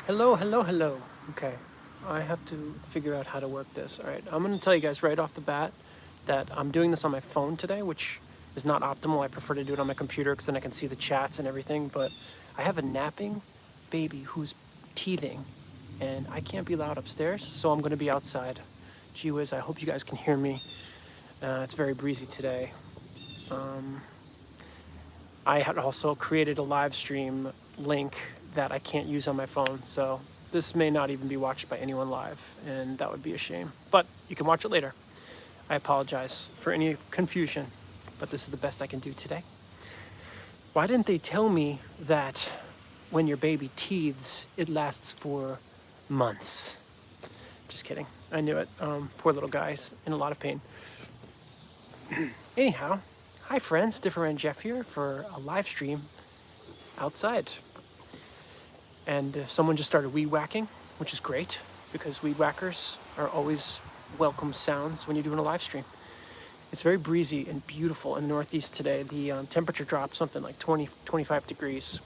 Hello, hello, hello. Okay, I have to figure out how to work this. All right, I'm going to tell you guys right off the bat that I'm doing this on my phone today, which is not optimal. I prefer to do it on my computer because then I can see the chats and everything. But I have a napping baby who's teething, and I can't be loud upstairs, so I'm going to be outside. Gee whiz, I hope you guys can hear me. It's very breezy today. Um, I had also created a live stream link that I can't use on my phone, so this may not even be watched by anyone live, and that would be a shame. But you can watch it later. I apologize for any confusion, but this is the best I can do today. Why didn't they tell me that when your baby teethes, it lasts for months? Just kidding. I knew it. Poor little guy's in a lot of pain. Anyhow, hi friends, DiffeRant Jeff here for a live stream outside. And someone just started weed whacking, which is great because weed whackers are always welcome sounds when you're doing a live stream. It's very breezy and beautiful in the Northeast today. The temperature dropped something like 20, 25 degrees,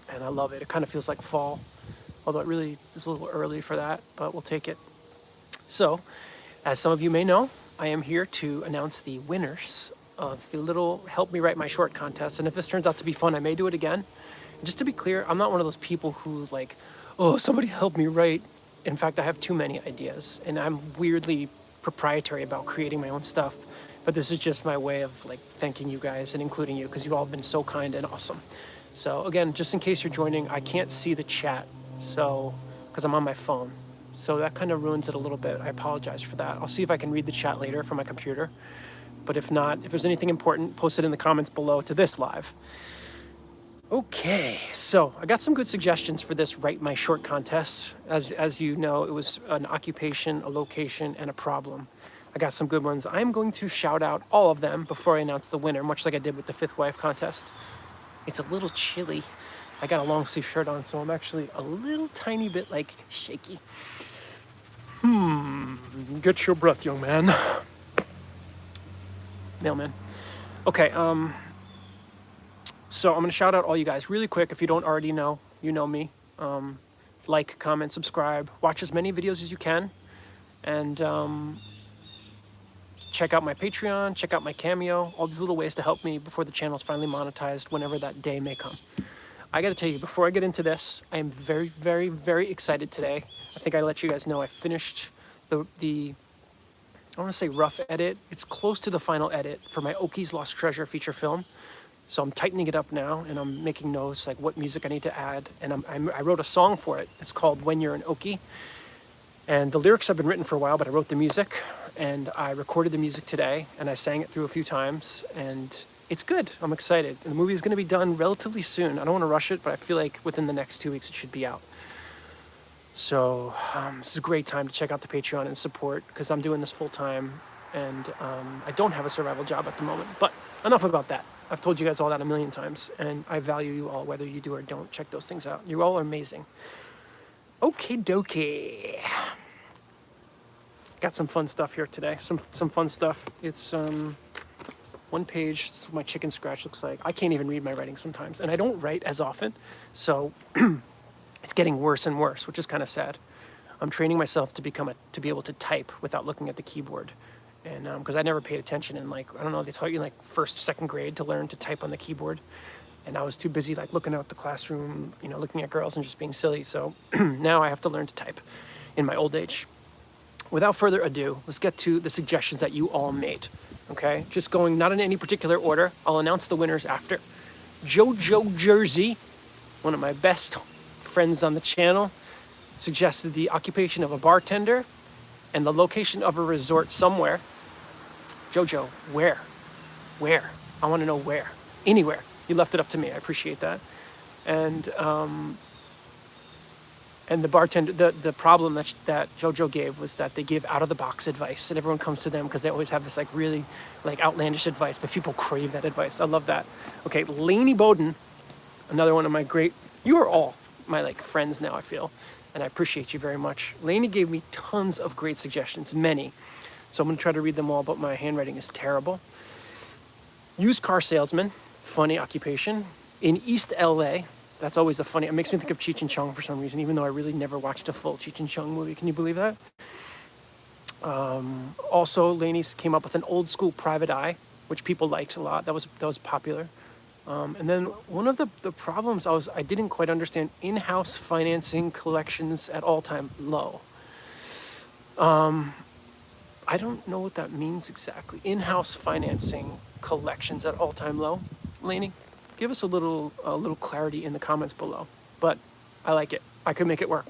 and I love it. It kind of feels like fall, although it really is a little early for that, but we'll take it. So, as some of you may know, I am here to announce the winners of the little Help Me Write My Short contest. And if this turns out to be fun, I may do it again. And just to be clear, I'm not one of those people who like, oh, somebody help me write. In fact, I have too many ideas, and I'm weirdly proprietary about creating my own stuff. But this is just my way of like thanking you guys and including you because you've all been so kind and awesome. So again, just in case you're joining, I can't see the chat, so because I'm on my phone. So that kind of ruins it a little bit. I apologize for that. I'll see if I can read the chat later from my computer. But if not, if there's anything important, post it in the comments below to this live. Okay, so I got some good suggestions for this Write My Short contest. As you know, it was an occupation, a location, and a problem. I got some good ones. I'm going to shout out all of them before I announce the winner, much like I did with the Fifth Wife contest. It's a little chilly. I got a long sleeve shirt on, so I'm actually a little tiny bit like shaky. Get your breath, young man. Mailman. Okay, so I'm gonna shout out all you guys really quick. If you don't already know, you know me. Like, comment, subscribe, watch as many videos as you can, and check out my Patreon, check out my Cameo, all these little ways to help me before the channel's finally monetized, whenever that day may come. I gotta tell you, before I get into this, I am very, very, very excited today. I think I let you guys know I finished the I want to say rough edit. It's close to the final edit for my Oki's Lost Treasure feature film. So I'm tightening it up now, and I'm making notes like what music I need to add. And I wrote a song for it. It's called When You're an Okie. And the lyrics have been written for a while, but I wrote the music, and I recorded the music today, and I sang it through a few times, and it's good. I'm excited. And the movie is going to be done relatively soon. I don't want to rush it, but I feel like within the next 2 weeks it should be out. So this is a great time to check out the Patreon and support because I'm doing this full time, and I don't have a survival job at the moment. But enough about that. I've told you guys all that a million times, and I value you all, whether you do or don't. Check those things out. You all are amazing. Okie dokie. Got some fun stuff here today. Some fun stuff. It's one page. This is what my chicken scratch looks like. I can't even read my writing sometimes, and I don't write as often, so it's getting worse and worse, which is kind of sad. I'm training myself to be able to type without looking at the keyboard, and because I never paid attention in, like, I don't know, they taught you in like first, second grade to learn to type on the keyboard, and I was too busy like looking out the classroom, you know, looking at girls and just being silly. So now I have to learn to type in my old age. Without further ado, let's get to the suggestions that you all made. Okay, just going not in any particular order. I'll announce the winners after. Jojo Jersey, one of my best friends on the channel, suggested the occupation of a bartender and the location of a resort somewhere. Jojo, where? Where? I want to know where. Anywhere. You left it up to me. I appreciate that. And the bartender, the problem that Jojo gave was that they give out of the box advice, and everyone comes to them because they always have this like really like outlandish advice, but people crave that advice. I love that. Okay, Lainey Bowden, another one of my great. You are all my like friends now, I feel, and I appreciate you very much. Lainey gave me tons of great suggestions, many, so I'm gonna try to read them all, but my handwriting is terrible. Used car salesman, funny occupation in East LA. That's always a funny, it makes me think of Cheech and Chong for some reason, even though I really never watched a full Cheech and Chong movie. Can you believe that? Also, Lainey came up with an old school Private Eye, which people liked a lot. That was popular. And then one of the problems I didn't quite understand, in-house financing collections at all-time low. I don't know what that means exactly. In-house financing collections at all-time low. Lainey, give us a little clarity in the comments below. But I like it. I could make it work.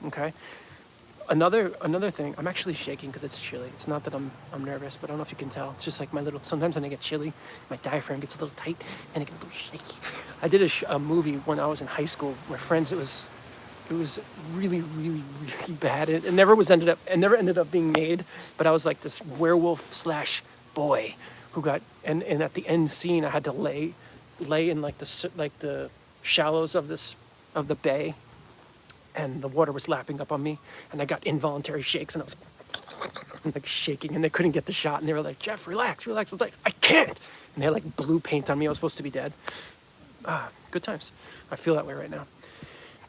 Okay. Another thing. I'm actually shaking because it's chilly. It's not that I'm nervous, but I don't know if you can tell. It's just like sometimes when I get chilly, my diaphragm gets a little tight and I get a little shaky. I did a movie when I was in high school where friends. It was really, really, really bad. It never ended up being made. But I was like this werewolf / boy who got and at the end scene I had to lay in like the shallows of the bay, and the water was lapping up on me, and I got involuntary shakes, and I was like shaking, and they couldn't get the shot, and they were like, "Jeff, relax." I was like, "I can't," and they had like blue paint on me. I was supposed to be dead. Good times. I feel that way right now.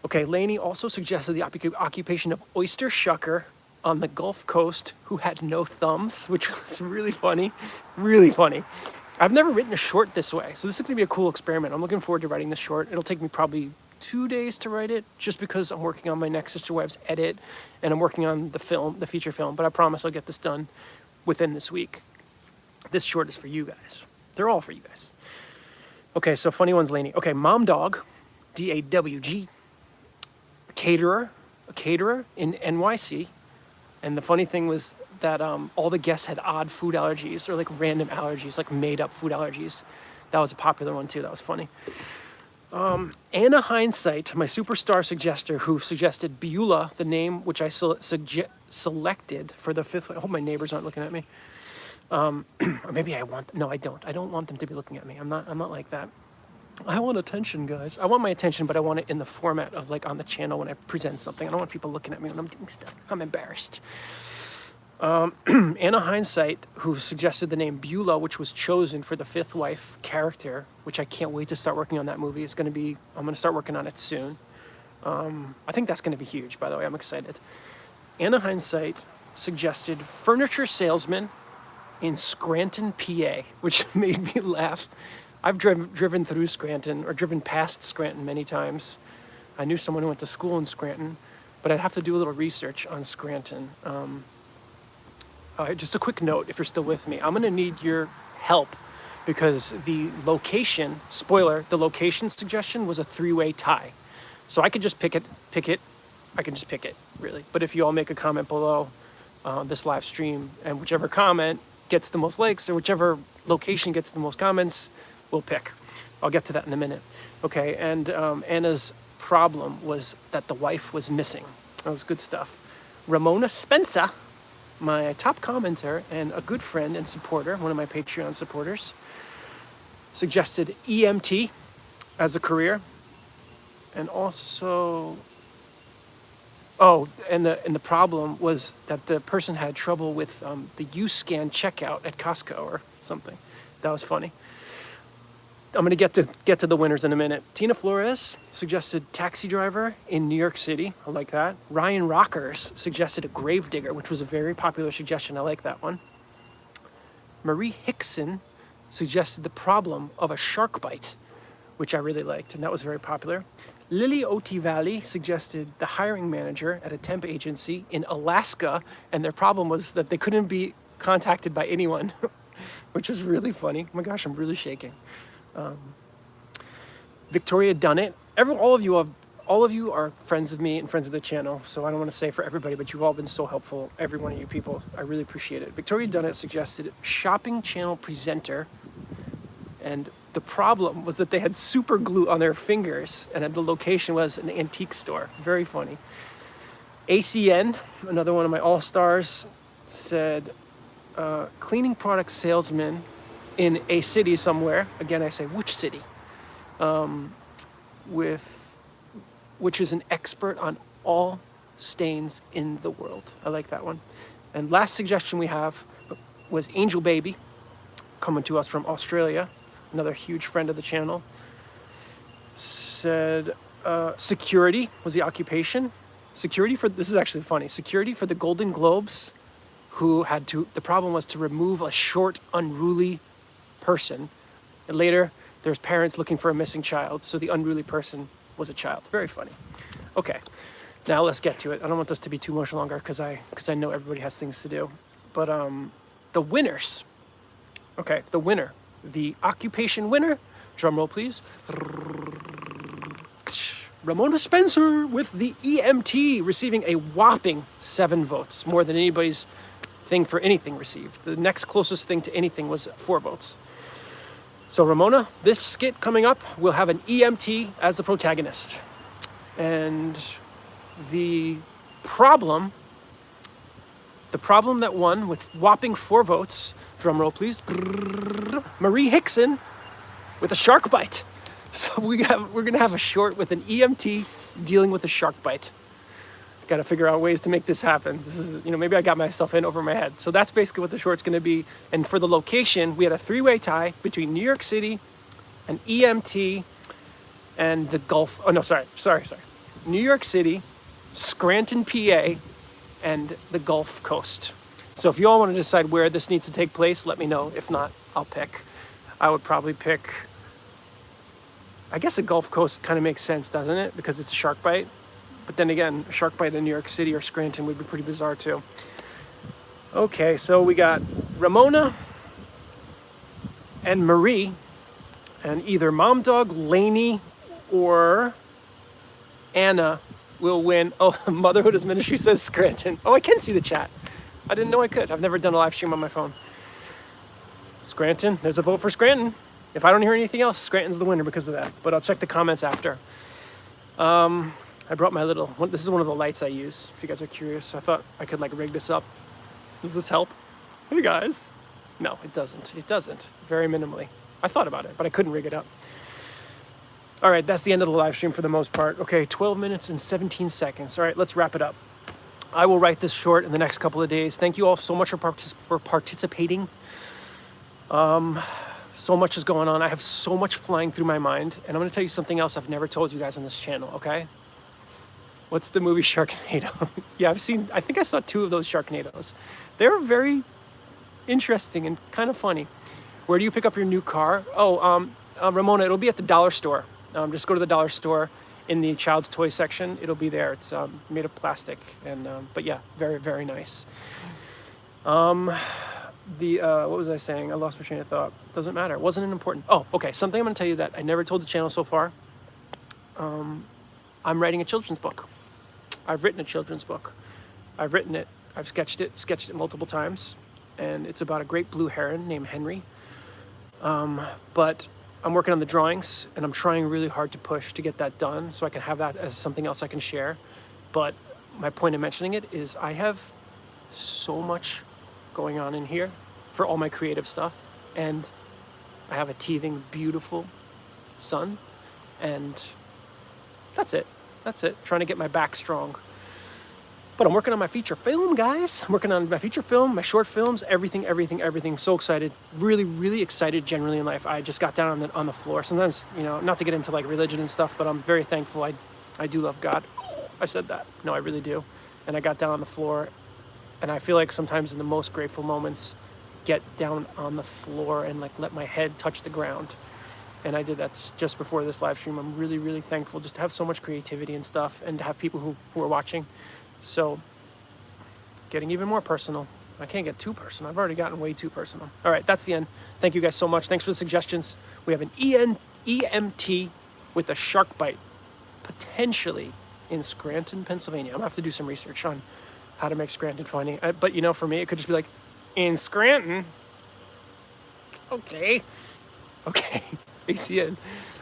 Okay, Lainey also suggested the occupation of oyster shucker on the Gulf Coast who had no thumbs, which was really funny. Really funny. I've never written a short this way, so this is going to be a cool experiment. I'm looking forward to writing this short. It'll take me probably 2 days to write it, just because I'm working on my next Sister Wives edit, and I'm working on the feature film, but I promise I'll get this done within this week. This short is for you guys. They're all for you guys. Okay, so funny ones, Lainey. Okay, Mom Dog, DAWG, a caterer in NYC, and the funny thing was that all the guests had odd food allergies, or like random allergies, like made up food allergies. That was a popular one too. That was funny. Anna Hindsight, my superstar suggester, who suggested Beulah, the name which I selected for the fifth. I hope my neighbors aren't looking at me. Or maybe I don't. I don't want them to be looking at me. I'm not like that. I want attention, guys. I want my attention, but I want it in the format of like on the channel when I present something. I don't want people looking at me when I'm doing stuff. I'm embarrassed. Anna Hindsight, who suggested the name Beulah, which was chosen for the fifth wife character, which I can't wait to start working on that movie. I'm going to start working on it soon. I think that's going to be huge, by the way. I'm excited. Anna Hindsight suggested furniture salesman in Scranton, PA, which made me laugh. I've driven through Scranton, or driven past Scranton many times. I knew someone who went to school in Scranton, but I'd have to do a little research on Scranton. Just a quick note, if you're still with me, I'm going to need your help, because the location, spoiler, the location suggestion was a 3-way tie. So I could just pick it. I can just pick it, really. But if you all make a comment below this live stream, and whichever comment gets the most likes, or whichever location gets the most comments, we'll pick. I'll get to that in a minute. Okay, and Anna's problem was that the wife was missing. That was good stuff. Ramona Spencer, my top commenter and a good friend and supporter, one of my Patreon supporters, suggested EMT as a career. And also, and the problem was that the person had trouble with the U-Scan checkout at Costco or something. That was funny. I'm going to get to the winners in a minute. Tina Flores suggested taxi driver in New York City. I like that. Ryan Rockers suggested a gravedigger, which was a very popular suggestion. I like that one. Marie Hickson suggested the problem of a shark bite, which I really liked, and that was very popular. Lily Otivali suggested the hiring manager at a temp agency in Alaska, and their problem was that they couldn't be contacted by anyone, which was really funny. Oh my gosh, I'm really shaking. Victoria Dunnett. All of you are friends of me and friends of the channel, so I don't want to say for everybody, but you've all been so helpful, every one of you people. I really appreciate it. Victoria Dunnett suggested shopping channel presenter, and the problem was that they had super glue on their fingers, and the location was an antique store. Very funny. ACN, another one of my all-stars, said cleaning product salesman in a city somewhere. Again, I say which city, which is an expert on all stains in the world. I like that one. And last suggestion we have was Angel Baby, coming to us from Australia, another huge friend of the channel, said security was the occupation. Security for, this is actually funny, security for the Golden Globes, who had to, the problem was to remove a short, unruly person. And later, there's parents looking for a missing child, so the unruly person was a child. Very funny. Okay, now let's get to it. I don't want this to be too much longer because I know everybody has things to do. But the winners. Okay, the winner. The occupation winner, drum roll please. Ramona Spencer with the EMT, receiving a whopping 7 votes, more than anybody's thing for anything received. The next closest thing to anything was 4 votes. So Ramona, this skit coming up will have an EMT as the protagonist. And the problem that won with whopping 4 votes, drum roll please, Marie Hickson with a shark bite. So we're gonna have a short with an EMT dealing with a shark bite. Got to figure out ways to make this happen. This is, maybe I got myself in over my head. So that's basically what the short's going to be. And for the location, we had a 3-way tie between New York City, an EMT, and the Gulf. Oh no, sorry. New York City, Scranton, PA, and the Gulf Coast. So if you all want to decide where this needs to take place, let me know. If not, I'll pick. I would probably pick, I guess the Gulf Coast kind of makes sense, doesn't it? Because it's a shark bite. But then again, a shark bite in New York City or Scranton would be pretty bizarre too. Okay, so we got Ramona and Marie, and either Mom Dog, Lainey, or Anna will win. Oh, Motherhood is Ministry says Scranton. Oh, I can see the chat. I didn't know I could. I've never done a live stream on my phone. Scranton, there's a vote for Scranton. If I don't hear anything else, Scranton's the winner because of that. But I'll check the comments after. I brought my little, this is one of the lights I use, if you guys are curious. I thought I could rig this up. Does this help? Hey guys. No, it doesn't. It doesn't. Very minimally. I thought about it, but I couldn't rig it up. All right, that's the end of the live stream for the most part. Okay, 12 minutes and 17 seconds. All right, let's wrap it up. I will write this short in the next couple of days. Thank you all so much for participating. So much is going on. I have so much flying through my mind. And I'm going to tell you something else I've never told you guys on this channel, okay? What's the movie Sharknado? Yeah, I think I saw 2 of those Sharknados. They're very interesting and kind of funny. Where do you pick up your new car? Oh, Ramona, it'll be at the dollar store. Just go to the dollar store in the child's toy section. It'll be there. It's made of plastic. And but yeah, very, very nice. What was I saying? I lost my train of thought. Doesn't matter. It wasn't important. Oh, okay. Something I'm going to tell you that I never told the channel so far. I'm writing a children's book. I've written a children's book. I've written it. I've sketched it multiple times. And it's about a great blue heron named Henry. But I'm working on the drawings, and I'm trying really hard to push to get that done so I can have that as something else I can share. But my point in mentioning it is I have so much going on in here for all my creative stuff. And I have a teething, beautiful son. And that's it. Trying to get my back strong. But I'm working on my feature film, guys. I'm working on my feature film, my short films, everything. So excited. Really, really excited generally in life. I just got down on the floor. Sometimes, not to get into religion and stuff, but I'm very thankful. I do love God. I said that. No, I really do. And I got down on the floor. And I feel like sometimes in the most grateful moments, get down on the floor and let my head touch the ground. And I did that just before this live stream. I'm really, really thankful just to have so much creativity and stuff, and to have people who are watching. So, getting even more personal. I can't get too personal. I've already gotten way too personal. All right, that's the end. Thank you guys so much. Thanks for the suggestions. We have an EMT with a shark bite, potentially in Scranton, Pennsylvania. I'm going to have to do some research on how to make Scranton funny. But, for me, it could just be in Scranton. Okay. ACN.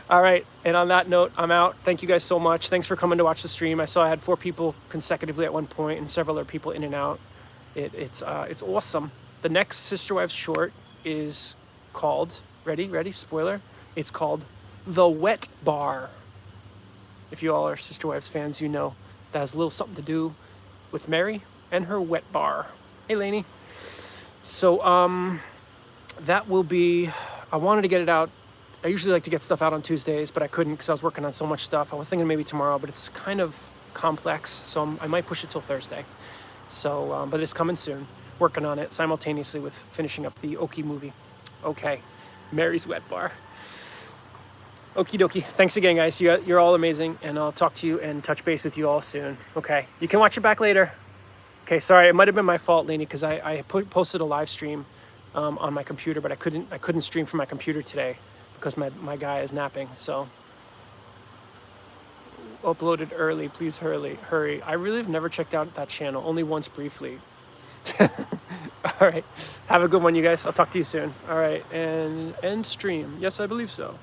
All right, and on that note, I'm out. Thank you guys so much. Thanks for coming to watch the stream. I saw I had 4 people consecutively at one point, and several other people in and out. It's awesome. The next Sister Wives short is called, ready, spoiler, it's called The Wet Bar. If you all are Sister Wives fans, that has a little something to do with Mary and her wet bar. Hey, Lainey. So, that will be, I wanted to get it out I usually like to get stuff out on Tuesdays, but I couldn't because I was working on so much stuff. I was thinking maybe tomorrow, but it's kind of complex, so I might push it till Thursday. So, but it's coming soon. Working on it simultaneously with finishing up the Oki movie. Okay, Mary's Wet Bar. Okie dokie. Thanks again, guys. You're all amazing, and I'll talk to you and touch base with you all soon. Okay, you can watch it back later. Okay, sorry, it might have been my fault, Lainey, because I posted a live stream on my computer, but I couldn't stream from my computer today because my guy is napping. So uploaded early, please hurry. I really have never checked out that channel, only once briefly. All right, have a good one, you guys. I'll talk to you soon. All right, and end stream. Yes, I believe so.